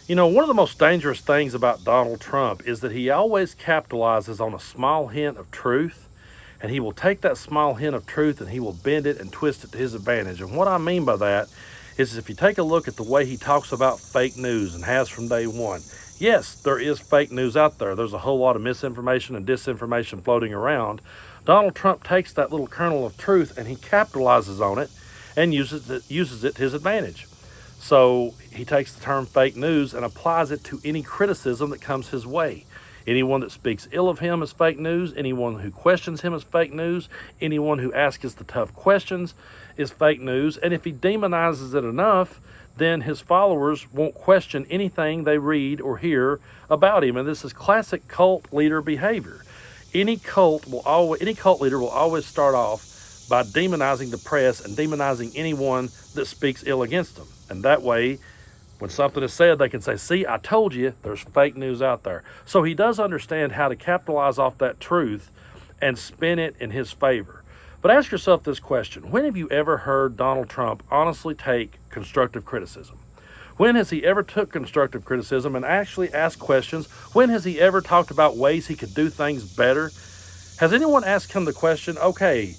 You know, one of the most dangerous things about Donald Trump is that he always capitalizes on a small hint of truth, and he will take that small hint of truth and he will bend it and twist it to his advantage. And what I mean by that is if you take a look at the way he talks about fake news and has from day one, yes, there is fake news out there. There's a whole lot of misinformation and disinformation floating around. Donald Trump takes that little kernel of truth and he capitalizes on it and uses it to his advantage. So he takes the term fake news and applies it to any criticism that comes his way. Anyone that speaks ill of him is fake news. Anyone who questions him is fake news. Anyone who asks the tough questions is fake news. And if he demonizes it enough, then his followers won't question anything they read or hear about him. And this is classic cult leader behavior. Any cult leader will always start off by demonizing the press and demonizing anyone that speaks ill against them. And that way, when something is said, they can say, see, I told you there's fake news out there. So he does understand how to capitalize off that truth and spin it in his favor. But ask yourself this question. When have you ever heard Donald Trump honestly take constructive criticism? When has he ever took constructive criticism and actually asked questions? When has he ever talked about ways he could do things better? Has anyone asked him the question, okay,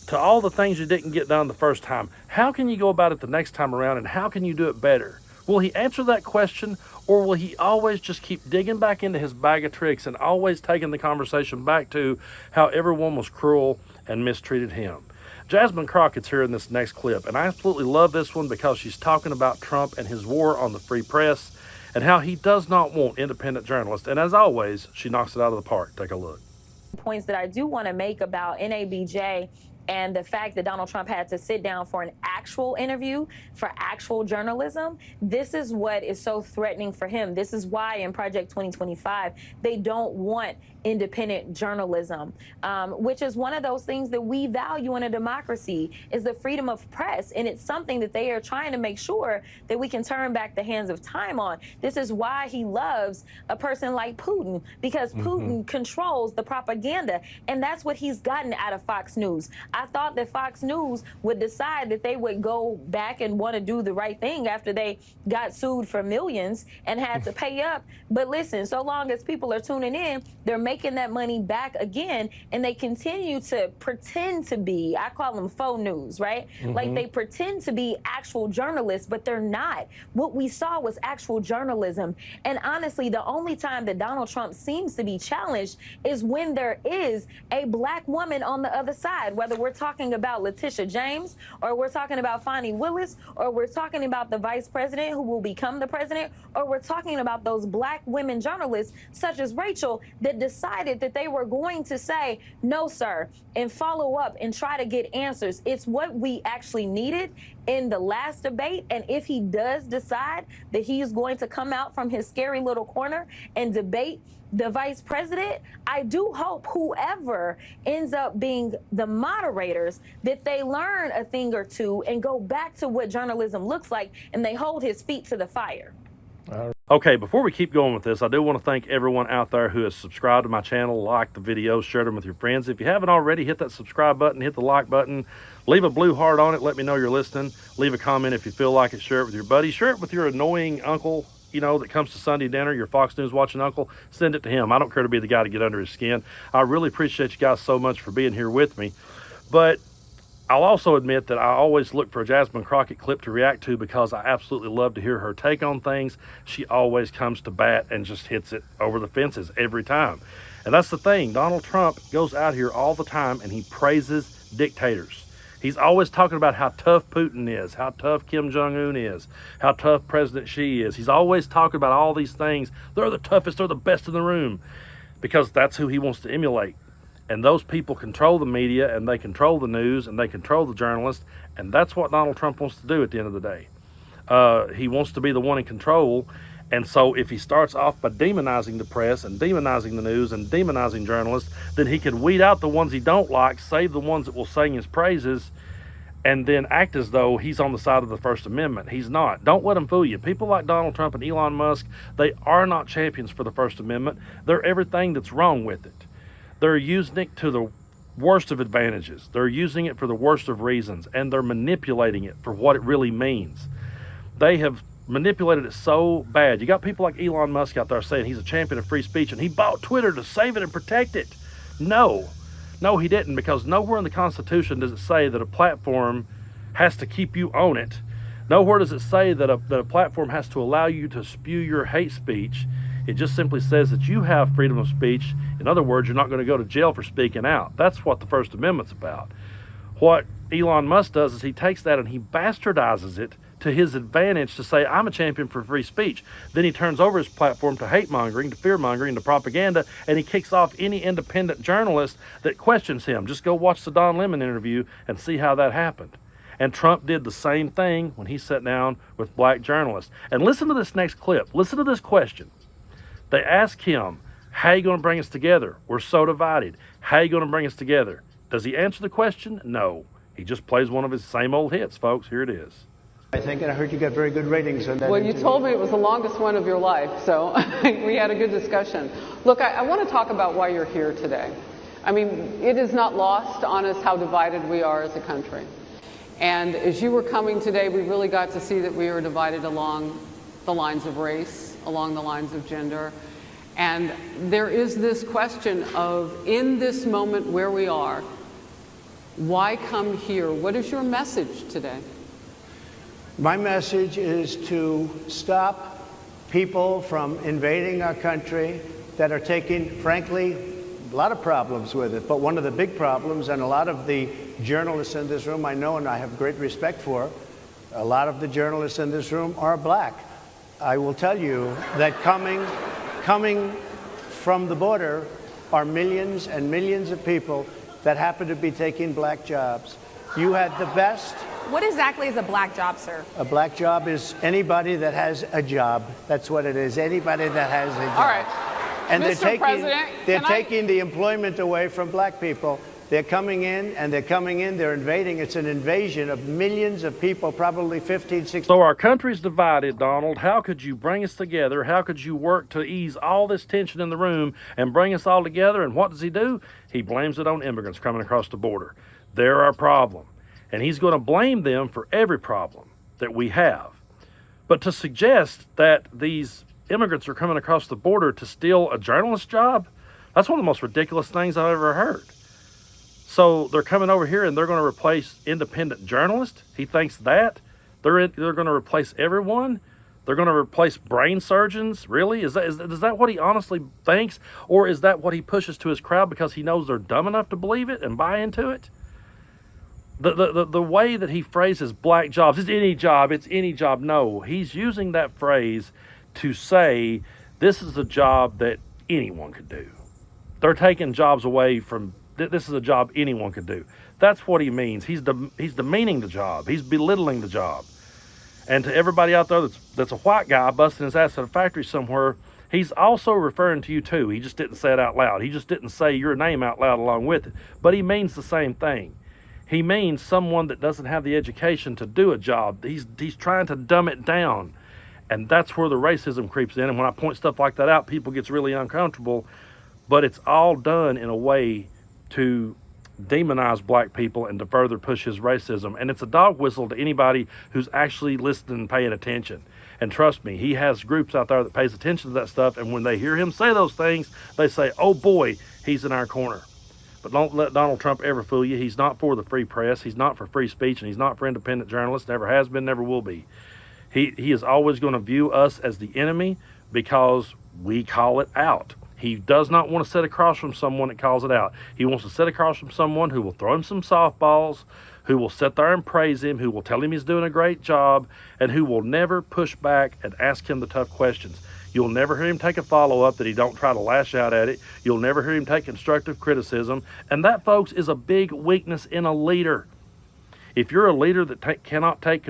to all the things you didn't get done the first time, how can you go about it the next time around and how can you do it better? Will he answer that question, or will he always just keep digging back into his bag of tricks and always taking the conversation back to how everyone was cruel and mistreated him? Jasmine Crockett's here in this next clip, and I absolutely love this one because she's talking about Trump and his war on the free press and how he does not want independent journalists. And as always, she knocks it out of the park. Take a look. Points that I do want to make about NABJ and the fact that Donald Trump had to sit down for an actual interview, for actual journalism, this is what is so threatening for him. This is why in Project 2025, they don't want independent journalism, which is one of those things that we value in a democracy, is the freedom of press. And it's something that they are trying to make sure that we can turn back the hands of time on. This is why he loves a person like Putin, because Putin controls the propaganda. And that's what he's gotten out of Fox News. I thought that Fox News would decide that they would go back and want to do the right thing after they got sued for millions and had to pay up. But listen, so long as people are tuning in, they're making that money back again, and they continue to pretend to be, I call them faux news, right? Like they pretend to be actual journalists, but they're not. What we saw was actual journalism. And honestly, the only time that Donald Trump seems to be challenged is when there is a black woman on the other side, whether we're talking about Letitia James, or we're talking about Fani Willis, or we're talking about the vice president who will become the president, or we're talking about those black women journalists such as Rachel that decided that they were going to say, no, sir, and follow up and try to get answers. It's what we actually needed in the last debate. And if he does decide that he's going to come out from his scary little corner and debate the vice president, I do hope whoever ends up being the moderators, that they learn a thing or two and go back to what journalism looks like, and they hold his feet to the fire. Okay, before we keep going with this, I do want to thank everyone out there who has subscribed to my channel, liked the videos, shared them with your friends. If you haven't already, hit that subscribe button, hit the like button, leave a blue heart on it, let me know you're listening. Leave a comment if you feel like it, share it with your buddy, share it with your annoying uncle, you know, that comes to Sunday dinner, your Fox News watching uncle. Send it to him. I don't care to be the guy to get under his skin. I really appreciate you guys so much for being here with me. But I'll also admit that I always look for a Jasmine Crockett clip to react to because I absolutely love to hear her take on things. She always comes to bat and just hits it over the fences every time. And that's the thing. Donald Trump goes out here all the time and he praises dictators. He's always talking about how tough Putin is, how tough Kim Jong-un is, how tough President Xi is. He's always talking about all these things. They're the toughest, they're the best in the room, because that's who he wants to emulate. And those people control the media, and they control the news, and they control the journalists, and that's what Donald Trump wants to do at the end of the day. He wants to be the one in control, and so if he starts off by demonizing the press and demonizing the news and demonizing journalists, then he can weed out the ones he don't like, save the ones that will sing his praises, and then act as though he's on the side of the First Amendment. He's not. Don't let him fool you. People like Donald Trump and Elon Musk, they are not champions for the First Amendment. They're everything that's wrong with it. They're using it to the worst of advantages. They're using it for the worst of reasons, and they're manipulating it for what it really means. They have manipulated it so bad. You got people like Elon Musk out there saying he's a champion of free speech and he bought Twitter to save it and protect it. No, he didn't, because nowhere in the Constitution does it say that a platform has to keep you on it. Nowhere does it say that a platform has to allow you to spew your hate speech. It just simply says that you have freedom of speech. In other words, you're not going to go to jail for speaking out. That's what the First Amendment's about. What Elon Musk does is he takes that and he bastardizes it to his advantage to say, I'm a champion for free speech. Then he turns over his platform to hate mongering, to fear mongering, to propaganda, and he kicks off any independent journalist that questions him. Just go watch the Don Lemon interview and see how that happened. And Trump did the same thing when he sat down with black journalists. And listen to this next clip. Listen to this question. They ask him, how are you going to bring us together? We're so divided. How are you going to bring us together? Does he answer the question? No. He just plays one of his same old hits, folks. Here it is. I think, and I heard you got very good ratings on that. Well, you told me it was the longest one of your life, so we had a good discussion. Look, I want to talk about why you're here today. I mean, it is not lost on us how divided we are as a country. And as you were coming today, we really got to see that we are divided along the lines of race, along the lines of gender. And there is this question of, in this moment where we are, why come here? What is your message today? My message is to stop people from invading our country that are taking, frankly, a lot of problems with it. But one of the big problems, and a lot of the journalists in this room I know and I have great respect for, a lot of the journalists in this room are black. I will tell you that coming from the border are millions and millions of people that happen to be taking black jobs. You had the best. What exactly is a black job, sir? A black job is anybody that has a job. That's what it is. Anybody that has a job. All right. And Mr. they're taking the employment away from black people. They're coming in, they're invading. It's an invasion of millions of people, probably 15, 16. So our country's divided, Donald. How could you bring us together? How could you work to ease all this tension in the room and bring us all together? And what does he do? He blames it on immigrants coming across the border. They're our problem. And he's going to blame them for every problem that we have. But to suggest that these immigrants are coming across the border to steal a journalist's job, that's one of the most ridiculous things I've ever heard. So they're coming over here and they're going to replace independent journalists? He thinks that? They're going to replace everyone? They're going to replace brain surgeons? Really? Is that what he honestly thinks? Or is that what he pushes to his crowd because he knows they're dumb enough to believe it and buy into it? The way that he phrases black jobs, it's any job. No, he's using that phrase to say this is a job that anyone could do. They're taking jobs away from, this is a job anyone could do. That's what he means. He's demeaning the job. He's belittling the job. And to everybody out there that's a white guy busting his ass at a factory somewhere, he's also referring to you too. He just didn't say it out loud. He just didn't say your name out loud along with it. But he means the same thing. He means someone that doesn't have the education to do a job. He's trying to dumb it down. And that's where the racism creeps in. And when I point stuff like that out, people gets really uncomfortable. But it's all done in a way to demonize black people and to further push his racism. And it's a dog whistle to anybody who's actually listening and paying attention. And trust me, he has groups out there that pays attention to that stuff. And when they hear him say those things, they say, oh boy, he's in our corner. But don't let Donald Trump ever fool you. He's not for the free press. He's not for free speech, and he's not for independent journalists. Never has been, never will be. He is always going to view us as the enemy because we call it out. He does not want to sit across from someone that calls it out. He wants to sit across from someone who will throw him some softballs, who will sit there and praise him, who will tell him he's doing a great job, and who will never push back and ask him the tough questions. You'll never hear him take a follow-up that he don't try to lash out at it. You'll never hear him take constructive criticism. And that, folks, is a big weakness in a leader. If you're a leader that cannot take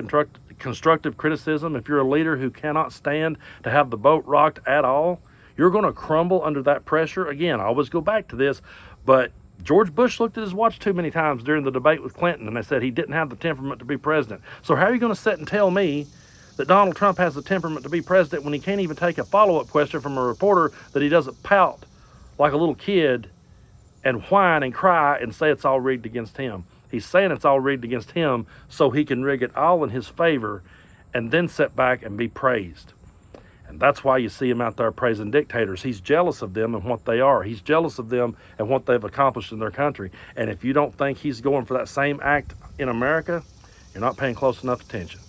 constructive criticism, if you're a leader who cannot stand to have the boat rocked at all, you're going to crumble under that pressure. Again, I always go back to this, but George Bush looked at his watch too many times during the debate with Clinton, and they said he didn't have the temperament to be president. So how are you going to sit and tell me that Donald Trump has the temperament to be president when he can't even take a follow-up question from a reporter, that he doesn't pout like a little kid and whine and cry and say it's all rigged against him? He's saying it's all rigged against him so he can rig it all in his favor and then sit back and be praised. And that's why you see him out there praising dictators. He's jealous of them and what they are. He's jealous of them and what they've accomplished in their country. And if you don't think he's going for that same act in America, you're not paying close enough attention.